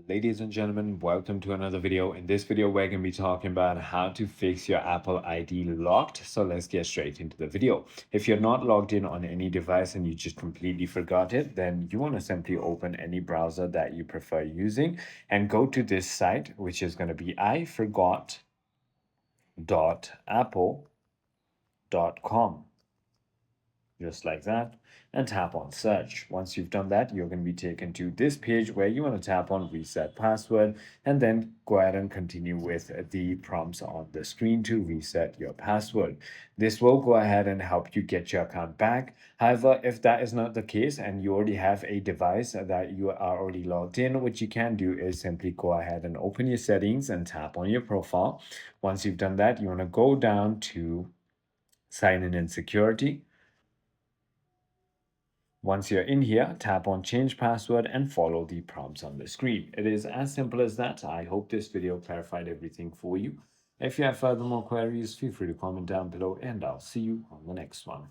Ladies and gentlemen, welcome to another video. In this video, we're going to be talking about how to fix your Apple ID locked. So let's get straight into the video. If you're not logged in on any device and you just completely forgot it, then you want to simply open any browser that you prefer using and go to this site, which is going to be iforgot.apple.com. Just like that, and tap on search. Once you've done that, you're going to be taken to this page where you want to tap on reset password and then go ahead and continue with the prompts on the screen to reset your password. This will go ahead and help you get your account back. However, if that is not the case and you already have a device that you are already logged in, what you can do is simply go ahead and open your settings and tap on your profile. Once you've done that, you want to go down to sign in and security. Once you're in here, tap on change password and follow the prompts on the screen. It is as simple as that. I hope this video clarified everything for you. If you have further more queries, feel free to comment down below and I'll see you on the next one.